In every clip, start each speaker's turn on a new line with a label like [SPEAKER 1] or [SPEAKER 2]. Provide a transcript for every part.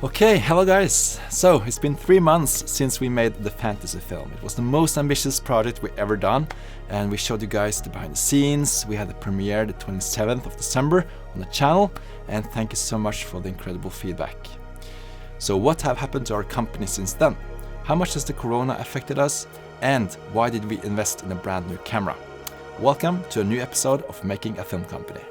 [SPEAKER 1] Okay, hello guys! So, it's been 3 months since we made the fantasy film. It was the most ambitious project we ever done, and we showed you guys the behind the scenes. We had the premiere the 27th of December on the channel, and thank you so much for the incredible feedback. So what have happened to our company since then? How much has the corona affected us? And why did we invest in a brand new camera? Welcome to a new episode of Making a Film Company.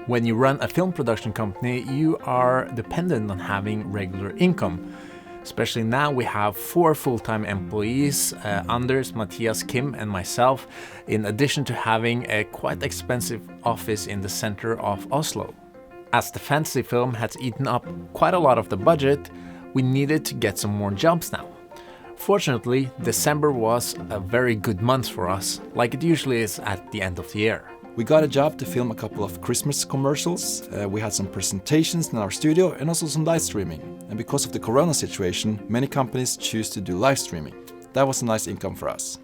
[SPEAKER 2] When you run a film production company, you are dependent on having regular income. Especially now we have 4 full-time employees, Anders, Matthias, Kim and myself, in addition to having a quite expensive office in the center of Oslo. As the fantasy film has eaten up quite a lot of the budget, we needed to get some more jobs now. Fortunately, December was a very good month for us, like it usually is at the end of the year.
[SPEAKER 1] We got a job to film a couple of Christmas commercials, we had some presentations in our studio and also some live streaming. And because of the corona situation, many companies choose to do live streaming. That was a nice income for us.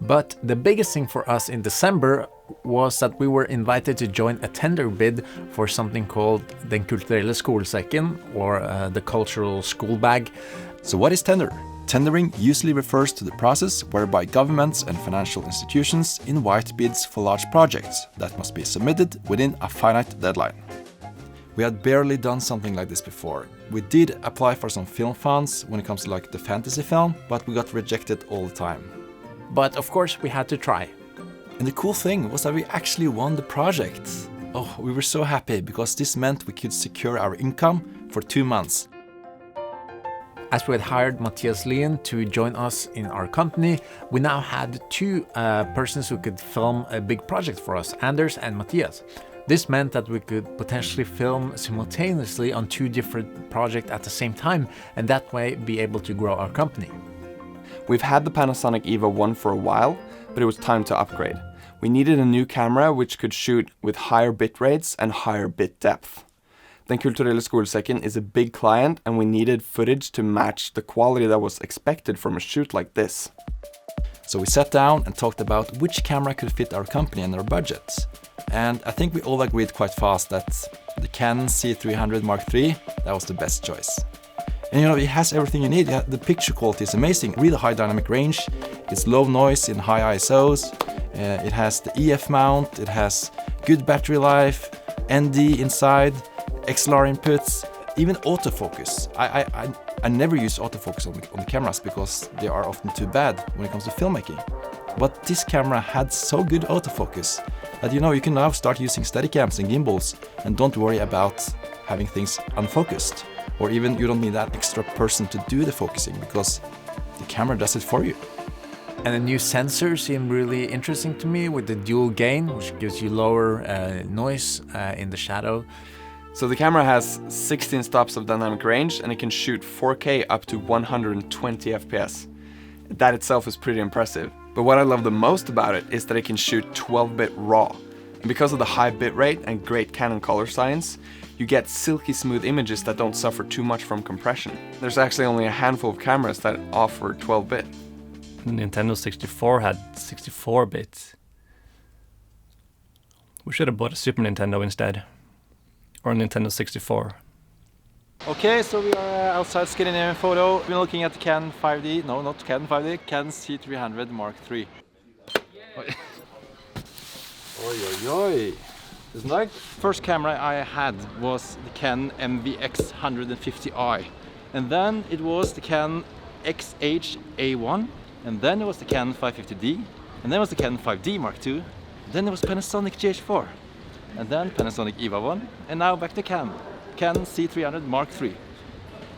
[SPEAKER 2] But the biggest thing for us in December was that we were invited to join a tender bid for something called Den kulturelle skolesekken, or the cultural school bag.
[SPEAKER 1] So what is tender? Tendering usually refers to the process whereby governments and financial institutions invite bids for large projects that must be submitted within a finite deadline. We had barely done something like this before. We did apply for some film funds when it comes to like the fantasy film, but we got rejected all the time.
[SPEAKER 2] But of course we had to try.
[SPEAKER 1] And the cool thing was that we actually won the project. Oh, we were so happy because this meant we could secure our income for 2 months.
[SPEAKER 2] As we had hired Matthias Lien to join us in our company, we now had 2 persons who could film a big project for us, Anders and Matthias. This meant that we could potentially film simultaneously on 2 different projects at the same time, and that way be able to grow our company.
[SPEAKER 3] We've had the Panasonic EVA 1 for a while, but it was time to upgrade. We needed a new camera which could shoot with higher bit rates and higher bit depth. Den kulturelle skolesekken is a big client and we needed footage to match the quality that was expected from a shoot like this.
[SPEAKER 1] So we sat down and talked about which camera could fit our company and our budget. And I think we all agreed quite fast that the Canon C300 Mark III, that was the best choice. And you know, it has everything you need. The picture quality is amazing, really high dynamic range, it's low noise in high ISOs, it has the EF mount, it has good battery life, ND inside, XLR inputs, even autofocus. I never use autofocus on the cameras because they are often too bad when it comes to filmmaking. But this camera had so good autofocus that you know you can now start using Steadicams and gimbals and don't worry about having things unfocused. Or even you don't need that extra person to do the focusing because the camera does it for you.
[SPEAKER 2] And the new sensor seemed really interesting to me with the dual gain, which gives you lower noise in the shadow.
[SPEAKER 3] So the camera has 16 stops of dynamic range and it can shoot 4K up to 120 FPS. That itself is pretty impressive. But what I love the most about it is that it can shoot 12-bit RAW. And because of the high bitrate and great Canon color science, you get silky smooth images that don't suffer too much from compression. There's actually only a handful of cameras that offer 12-bit.
[SPEAKER 4] The Nintendo 64 had 64 bits. We should have bought a Super Nintendo instead. Or a Nintendo 64.
[SPEAKER 1] Okay, so we are outside Scandinavian Photo. We're looking at the Canon 5D, no, not Canon 5D, Canon C300 Mark III. Oi, oi, oi. Isn't that? First camera I had was the Canon MVX 150i. And then it was the Canon XH-A1. And then it was the Canon 550D. And then it was the Canon 5D Mark II. Then it was Panasonic GH4. And then Panasonic EVA 1. And now back to Canon C300 Mark III.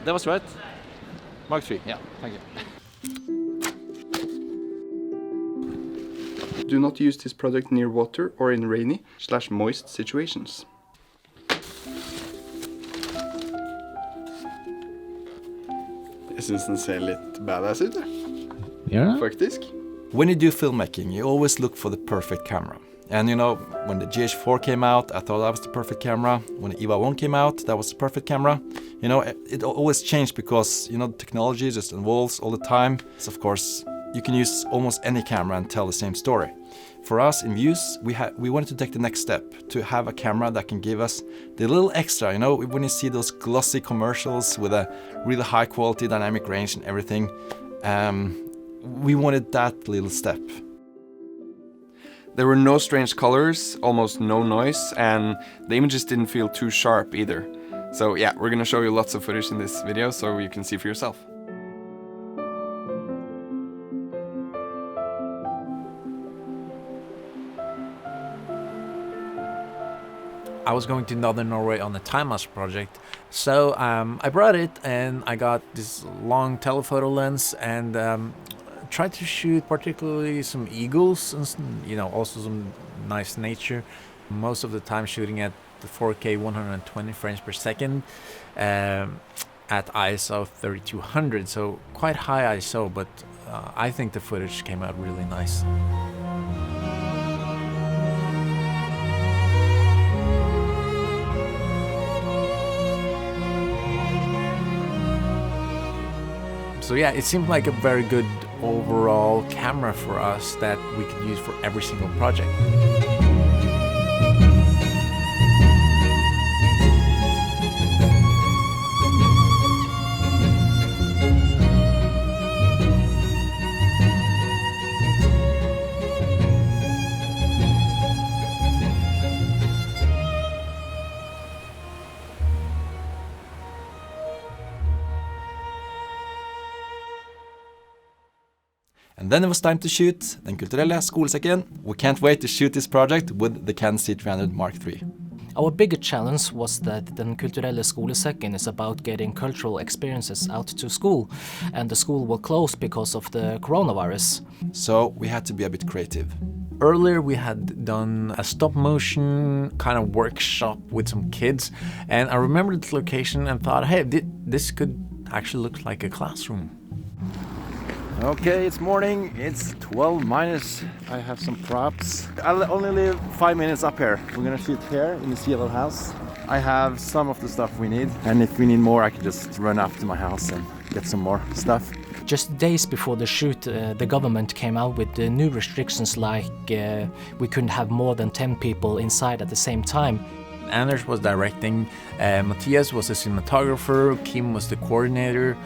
[SPEAKER 1] That was right? Mark III, yeah, thank you.
[SPEAKER 3] Do not use this product near water or in rainy/moist situations. Jeg synes den ser litt badass ut,
[SPEAKER 2] Yeah.
[SPEAKER 3] faktisk.
[SPEAKER 1] When you do filmmaking, you always look for the perfect camera. And you know, when the GH4 came out, I thought that was the perfect camera. When the EVA 1 came out, that was the perfect camera. You know, it always changed because, you know, technology just evolves all the time. So of course, you can use almost any camera and tell the same story. For us in Views, we wanted to take the next step, to have a camera that can give us the little extra, you know, when you see those glossy commercials with a really high quality dynamic range and everything, we wanted that little step.
[SPEAKER 3] There were no strange colors, almost no noise, and the images didn't feel too sharp either. So yeah, we're gonna show you lots of footage in this video so you can see for yourself.
[SPEAKER 2] I was going to Northern Norway on a time-lapse project, so I brought it and I got this long telephoto lens and tried to shoot particularly some eagles and you know, also some nice nature. Most of the time shooting at the 4K 120 frames per second at ISO 3200, so quite high ISO, but I think the footage came out really nice. So yeah, it seemed like a very good overall camera for us that we could use for every single project.
[SPEAKER 1] And then it was time to shoot Den kulturelle skolesekken. We can't wait to shoot this project with the Canon C300 Mark III.
[SPEAKER 5] Our bigger challenge was that Den kulturelle skolesekken is about getting cultural experiences out to school, and the school will close because of the coronavirus.
[SPEAKER 1] So we had to be a bit creative.
[SPEAKER 2] Earlier we had done a stop motion kind of workshop with some kids, and I remembered the location and thought, hey, this could actually look like a classroom.
[SPEAKER 6] Okay, it's morning, it's 12 minus. I have some props. I'll only live 5 minutes up here. We're gonna shoot here in the CLO house. I have some of the stuff we need, and if we need more, I can just run up to my house and get some more stuff.
[SPEAKER 5] Just days before the shoot, the government came out with the new restrictions like we couldn't have more than 10 people inside at the same time.
[SPEAKER 2] Anders was directing, Matthias was the cinematographer, Kim was the coordinator,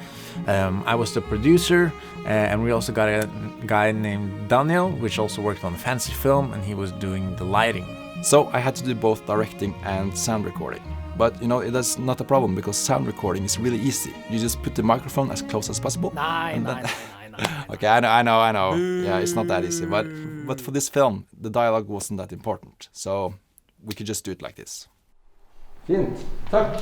[SPEAKER 2] I was the producer, and we also got a guy named Daniel, which also worked on fancy film, and he was doing the lighting.
[SPEAKER 1] So I had to do both directing and sound recording. But you know, it is not a problem because sound recording is really easy. You just put the microphone as close as possible.
[SPEAKER 5] No.
[SPEAKER 1] Okay, I know. Yeah, it's not that easy. But for this film, the dialogue wasn't that important. So we could just do it like this.
[SPEAKER 3] Fint, tack.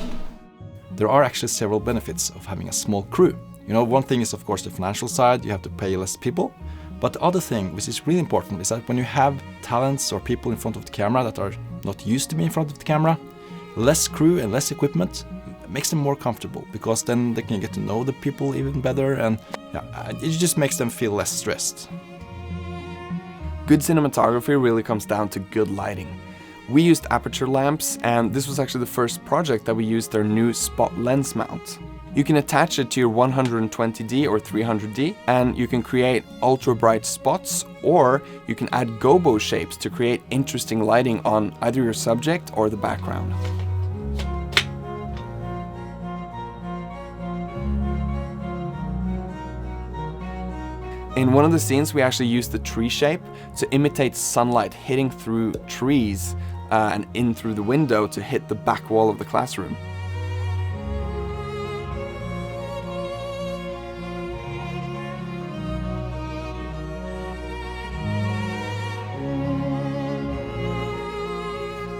[SPEAKER 1] There are actually several benefits of having a small crew. You know, one thing is of course the financial side, you have to pay less people. But the other thing, which is really important, is that when you have talents or people in front of the camera that are not used to be in front of the camera, less crew and less equipment makes them more comfortable, because then they can get to know the people even better, and yeah, it just makes them feel less stressed.
[SPEAKER 3] Good cinematography really comes down to good lighting. We used aperture lamps, and this was actually the first project that we used their new spot lens mount. You can attach it to your 120D or 300D, and you can create ultra bright spots, or you can add gobo shapes to create interesting lighting on either your subject or the background. In one of the scenes, we actually used the tree shape to imitate sunlight hitting through trees and in through the window to hit the back wall of the classroom.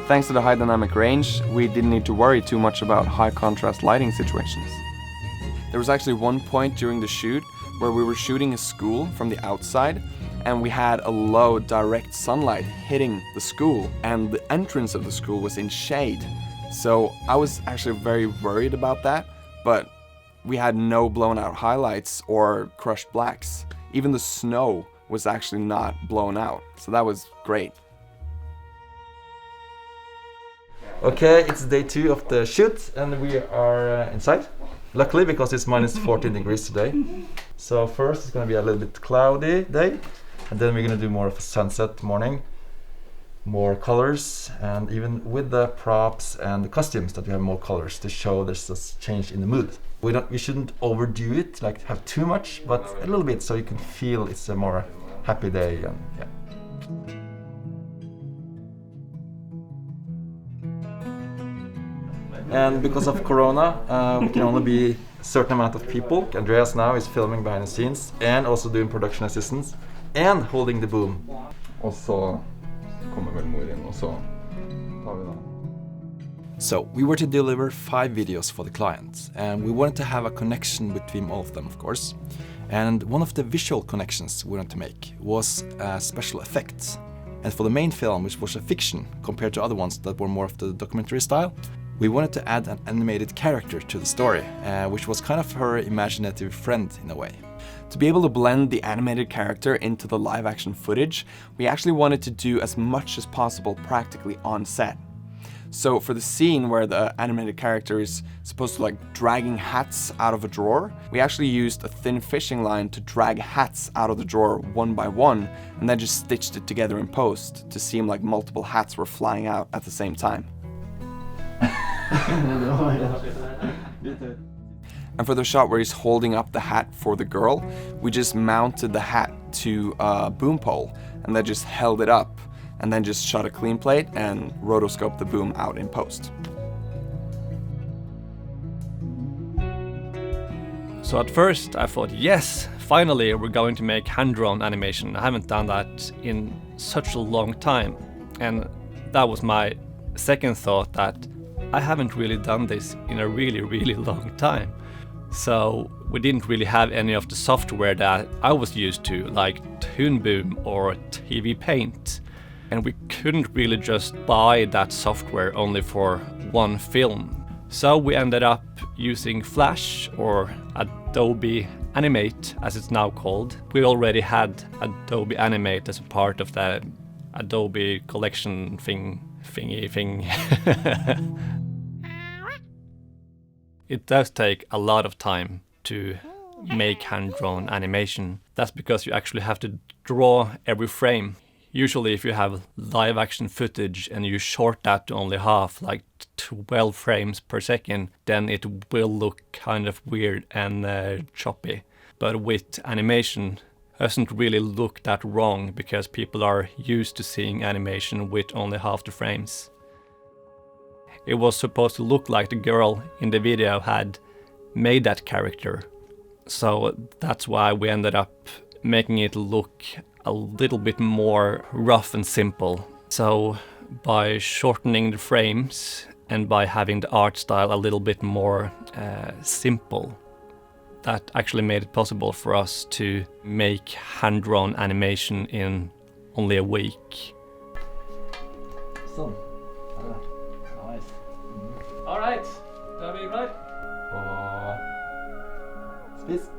[SPEAKER 3] Thanks to the high dynamic range, we didn't need to worry too much about high contrast lighting situations. There was actually one point during the shoot where we were shooting a school from the outside, and we had a low direct sunlight hitting the school, and the entrance of the school was in shade. So I was actually very worried about that, but we had no blown out highlights or crushed blacks. Even the snow was actually not blown out, so that was great.
[SPEAKER 1] Okay, it's day 2 of the shoot and we are inside. Luckily, because it's minus 14 degrees today. So first it's gonna be a little bit cloudy day, and then we're gonna do more of a sunset morning. More colors, and even with the props and the costumes that we have more colors to show there's this change in the mood. We shouldn't overdo it, like have too much, but a little bit so you can feel it's a more happy day. And yeah. And because of Corona, we can only be a certain amount of people. Andreas now is filming behind the scenes and also doing production assistance and holding the boom.
[SPEAKER 3] Och så kommer väl mor in och så tar vi den.
[SPEAKER 1] So we were to deliver 5 videos for the client, and we wanted to have a connection between all of them, of course. And one of the visual connections we wanted to make was special effects. And for the main film, which was a fiction compared to other ones that were more of the documentary style, we wanted to add an animated character to the story, which was kind of her imaginative friend in a way.
[SPEAKER 3] To be able to blend the animated character into the live action footage, we actually wanted to do as much as possible practically on set. So for the scene where the animated character is supposed to like dragging hats out of a drawer, we actually used a thin fishing line to drag hats out of the drawer one by one, and then just stitched it together in post to seem like multiple hats were flying out at the same time. And for the shot where he's holding up the hat for the girl, we just mounted the hat to a boom pole and then just held it up and then just shot a clean plate and rotoscoped the boom out in post.
[SPEAKER 4] So at first I thought, yes, finally we're going to make hand-drawn animation. I haven't done that in such a long time. And that was my second thought, that I haven't really done this in a really, really long time. So we didn't really have any of the software that I was used to, like Toon Boom or TV Paint. And we couldn't really just buy that software only for one film. So we ended up using Flash, or Adobe Animate as it's now called. We already had Adobe Animate as a part of the Adobe collection thing. It does take a lot of time to make hand-drawn animation. That's because you actually have to draw every frame. Usually if you have live action footage and you short that to only half, like 12 frames per second, then it will look kind of weird and choppy. But with animation, it doesn't really look that wrong because people are used to seeing animation with only half the frames. It was supposed to look like the girl in the video had made that character. So that's why we ended up making it look a little bit more rough and simple. So by shortening the frames and by having the art style a little bit more simple, that actually made it possible for us to make hand-drawn animation in only a week.
[SPEAKER 1] Sånn. Nice.
[SPEAKER 4] All right, da er vi klar.
[SPEAKER 1] Og spis.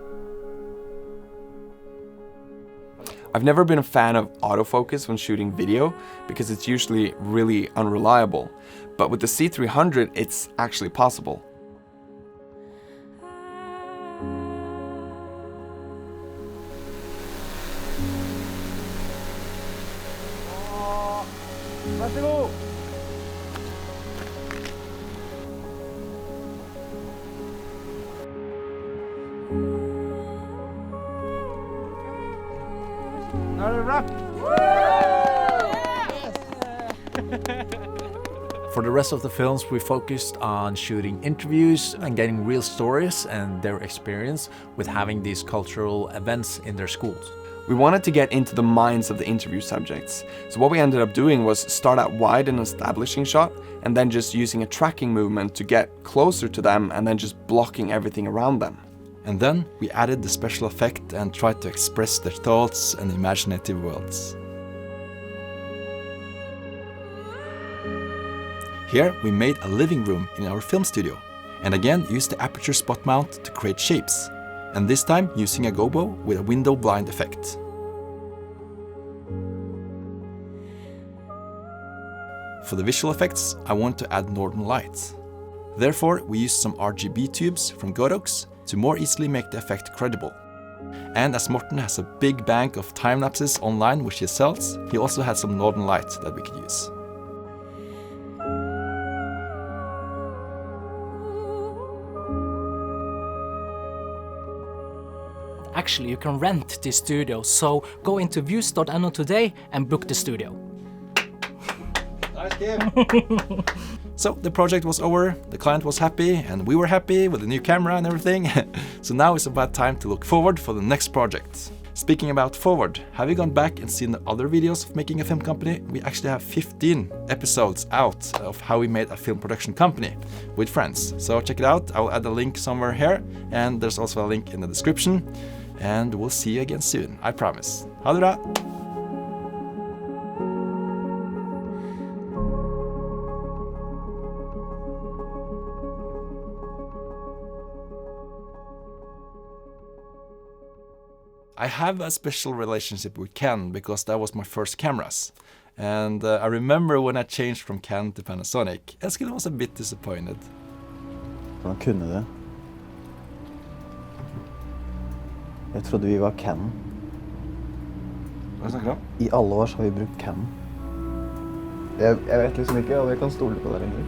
[SPEAKER 3] I've never been a fan of autofocus when shooting video because it's usually really unreliable, but with the C300 it's actually possible.
[SPEAKER 6] Varsågod! Now the wrap!
[SPEAKER 2] For the rest of the films, we focused on shooting interviews and getting real stories and their experience with having these cultural events in their schools.
[SPEAKER 3] We wanted to get into the minds of the interview subjects, so what we ended up doing was start out wide in an establishing shot and then just using a tracking movement to get closer to them and then just blocking everything around them.
[SPEAKER 1] And then we added the special effect and tried to express their thoughts and imaginative worlds. Here we made a living room in our film studio, And again, use the aperture spot mount to create shapes, and this time using a gobo with a window blind effect. For the visual effects, I want to add northern lights. Therefore, we used some RGB tubes from Godox to more easily make the effect credible. And as Morten has a big bank of time-lapses online which he sells, he also had some northern light that we could use.
[SPEAKER 5] Actually, you can rent this studio, so go into views.no today and book the studio.
[SPEAKER 1] Nice game! So the project was over, the client was happy, and we were happy with the new camera and everything. So now it's about time to look forward for the next project. Speaking about forward, have you gone back and seen the other videos of making a film company? We actually have 15 episodes out of how we made a film production company with friends. So check it out, I'll add a link somewhere here, and there's also a link in the description. And we'll see you again soon, I promise. Ha det bra! I have a special relationship with Canon because that was my first cameras. And I remember when I changed from Canon to Panasonic, Eskil was a bit disappointed.
[SPEAKER 6] Hvordan kunne det? Jeg trodde vi var Canon.
[SPEAKER 1] Hva snakker du om?
[SPEAKER 6] I alle år så har vi brukt Canon. Jeg vet liksom ikke om jeg kan stole på det lenger.